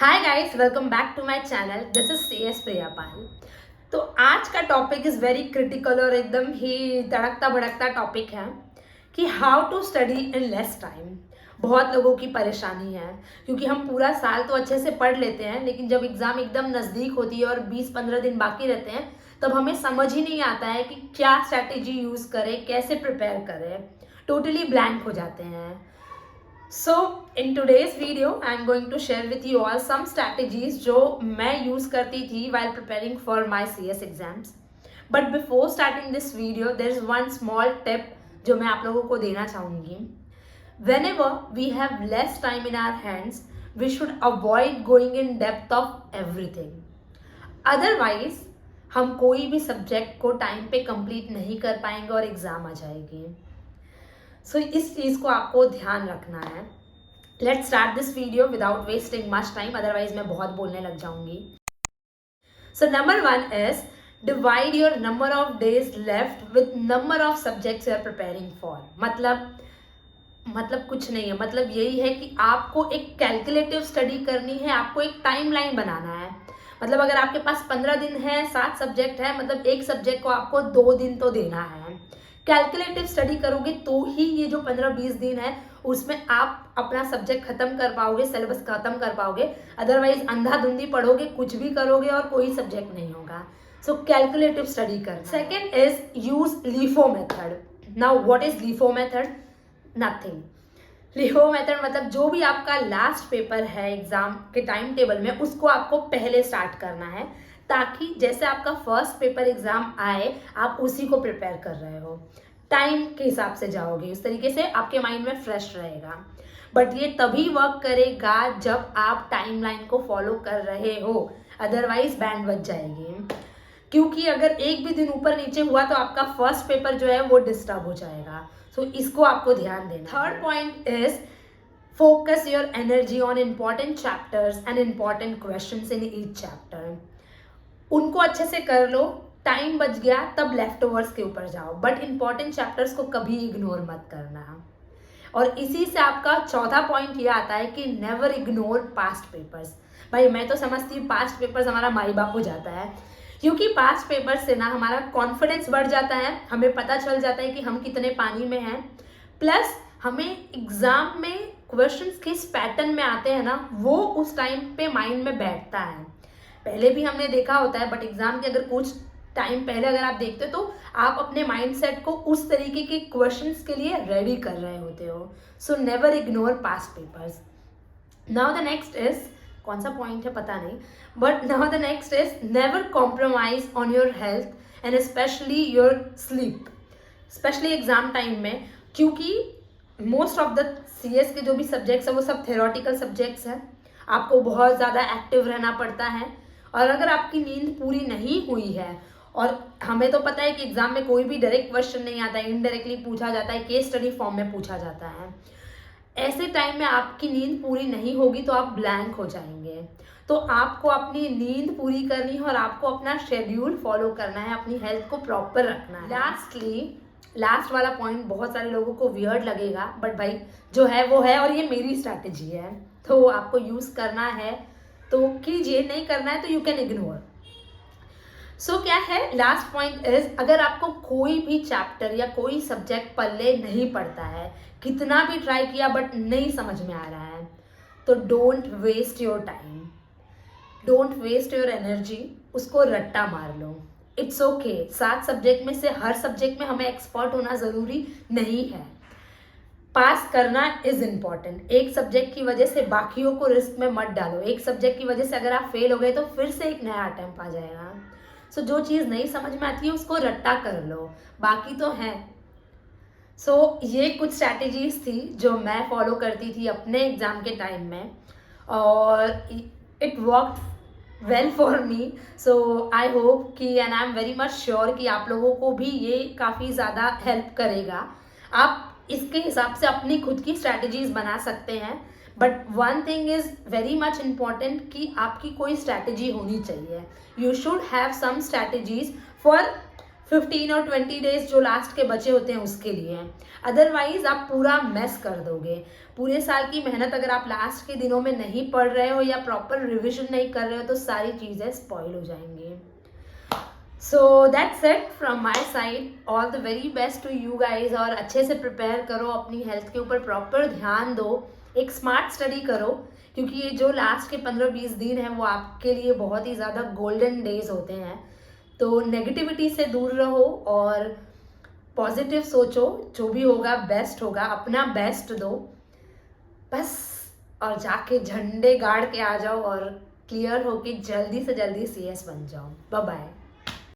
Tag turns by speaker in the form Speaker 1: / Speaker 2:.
Speaker 1: Hi guys, welcome back to my channel. This is CS Priyapal. तो आज का topic is very critical और एकदम ही तड़कता भड़कता टॉपिक है कि how to study in less time. बहुत लोगों की परेशानी है क्योंकि हम पूरा साल तो अच्छे से पढ़ लेते हैं, लेकिन जब एग्ज़ाम एकदम नज़दीक होती है और 20-15 दिन बाकी रहते हैं तब हमें समझ ही नहीं आता है कि क्या स्ट्रैटेजी यूज़ करें, कैसे प्रिपेयर करें। टोटली ब्लैंक हो जाते हैं। So in today's video I am going to share with you all some strategies जो मैं use करती थी while preparing for my CS exams. But before starting this video there is one small tip जो मैं आप लोगों को देना चाहूँगी. Whenever we have less time in our hands, we should avoid going in depth of everything. Otherwise हम कोई भी सब्जेक्ट को टाइम पे कंप्लीट नहीं कर पाएंगे और एग्ज़ाम आ जाएगी. सो इस चीज़ को आपको ध्यान रखना है. Let's start this video without wasting much time, otherwise मैं बहुत बोलने लग जाऊंगी. So number 1 is divide your number of days left with number of subjects you are preparing for. मतलब कुछ नहीं है, मतलब यही है कि आपको एक कैलकुलेटिव स्टडी करनी है, आपको एक टाइमलाइन बनाना है. मतलब अगर आपके पास 15 दिन है, 7 सब्जेक्ट है, मतलब एक सब्जेक्ट को आपको 2 दिन तो देना है. कैलकुलेटिव स्टडी करोगे तो ही ये जो 15-20 दिन है उसमें आप अपना सब्जेक्ट खत्म कर पाओगे, सिलेबस खत्म कर पाओगे. अदरवाइज अंधाधुंधी पढ़ोगे, कुछ भी करोगे और कोई सब्जेक्ट नहीं होगा. सो कैलकुलेटिव स्टडी कर. Second is use LIFO method. Now what is LIFO method? Nothing. LIFO method मतलब जो भी आपका लास्ट पेपर है एग्जाम के टाइम टेबल में, उसको आपको पहले स्टार्ट करना है ताकि जैसे आपका फर्स्ट पेपर एग्जाम आए आप उसी को प्रिपेयर कर रहे हो. टाइम के हिसाब से जाओगे, उस तरीके से आपके माइंड में फ्रेश रहेगा. बट ये तभी वर्क करेगा जब आप टाइमलाइन को फॉलो कर रहे हो, अदरवाइज बैंड बज जाएगी. क्योंकि अगर एक भी दिन ऊपर नीचे हुआ तो आपका फर्स्ट पेपर जो है वो डिस्टर्ब हो जाएगा. सो इसको आपको ध्यान देना. Third point is focus your energy on important chapters and important questions in each chapter. उनको अच्छे से कर लो. टाइम बच गया तब लेफ्ट ओवर्स के ऊपर जाओ, बट इंपॉर्टेंट चैप्टर्स को कभी इग्नोर मत करना. और इसी से आपका चौथा पॉइंट ये आता है कि नेवर इग्नोर पास्ट पेपर्स. भाई मैं तो समझती हूँ पास्ट पेपर्स हमारा माई बाप हो जाता है, क्योंकि पास्ट पेपर से ना हमारा कॉन्फिडेंस बढ़ जाता है, हमें पता चल जाता है कि हम कितने पानी में हैं. प्लस हमें एग्जाम में क्वेश्चंस किस पैटर्न में आते हैं ना, वो उस टाइम पे माइंड में बैठता है. पहले भी हमने देखा होता है, बट एग्जाम के अगर कुछ टाइम पहले अगर आप देखते हो तो आप अपने माइंडसेट को उस तरीके के क्वेश्चंस के लिए रेडी कर रहे होते हो. So never ignore past papers. Now the next is, कौन सा पॉइंट है पता नहीं, but now the next is never compromise on your health and specially your sleep, specially exam time में. क्योंकि मोस्ट ऑफ द CS के जो भी सब्जेक्ट्स हैं वो सब थ्योरेटिकल सब्जेक्ट्स हैं. आपको बहुत ज़्यादा एक्टिव रहना पड़ता है, और अगर आपकी नींद पूरी नहीं हुई है, और हमें तो पता है कि एग्जाम में कोई भी डायरेक्ट क्वेश्चन नहीं आता है, इनडायरेक्टली पूछा जाता है, केस स्टडी फॉर्म में पूछा जाता है. ऐसे टाइम में आपकी नींद पूरी नहीं होगी तो आप ब्लैंक हो जाएंगे. तो आपको अपनी नींद पूरी करनी है और आपको अपना शेड्यूल फॉलो करना है, अपनी हेल्थ को प्रॉपर रखना है. लास्ट वाला पॉइंट बहुत सारे लोगों को वियर्ड लगेगा, बट भाई जो है वो है और ये मेरी स्ट्रैटेजी है, तो आपको यूज़ करना है तो कीजिए, नहीं करना है तो यू कैन इग्नोर. सो क्या है लास्ट पॉइंट इज, अगर आपको कोई भी चैप्टर या कोई सब्जेक्ट पल्ले नहीं पड़ता है, कितना भी ट्राई किया बट नहीं समझ में आ रहा है, तो don't waste your time, don't waste your energy. उसको रट्टा मार लो. It's okay. 7 सब्जेक्ट में से हर सब्जेक्ट में हमें एक्सपर्ट होना ज़रूरी नहीं है. पास करना इज इम्पॉर्टेंट. एक सब्जेक्ट की वजह से बाकियों को रिस्क में मत डालो. एक सब्जेक्ट की वजह से अगर आप फेल हो गए तो फिर से एक नया अटेम्प्ट आ जाएगा. सो जो चीज़ नहीं समझ में आती है उसको रट्टा कर लो, बाकी तो है. सो ये कुछ स्ट्रैटेजीज थी जो मैं फॉलो करती थी अपने एग्ज़ाम के टाइम में, और it worked well for me. So I hope कि, and I am very much sure कि आप लोगों को भी ये काफ़ी ज़्यादा हेल्प करेगा. आप इसके हिसाब से अपनी खुद की स्ट्रैटेजीज बना सकते हैं. But one thing is very much important कि आपकी कोई स्ट्रैटेजी होनी चाहिए. You should have some strategies 15 और 20 डेज जो लास्ट के बचे होते हैं उसके लिए हैं। अदरवाइज आप पूरा मेस कर दोगे। पूरे साल की मेहनत अगर आप लास्ट के दिनों में नहीं पढ़ रहे हो या प्रॉपर रिविजन नहीं कर रहे हो तो सारी चीज़ें स्पॉइल हो जाएंगी। So that's it from my side. All the very best to you guys. और अच्छे से प्रिपेयर करो, अपनी हेल्थ के ऊपर प्रॉपर ध्यान दो, एक स्मार्ट स्टडी करो, क्योंकि ये जो लास्ट के 15-20 दिन हैं वो आपके लिए बहुत ही ज़्यादा गोल्डन डेज होते हैं। तो नेगेटिविटी से दूर रहो और पॉजिटिव सोचो, जो भी होगा बेस्ट होगा, अपना बेस्ट दो बस, और जाके झंडे गाड़ के आ जाओ और क्लियर होके जल्दी से जल्दी CS बन जाओ। Bye bye.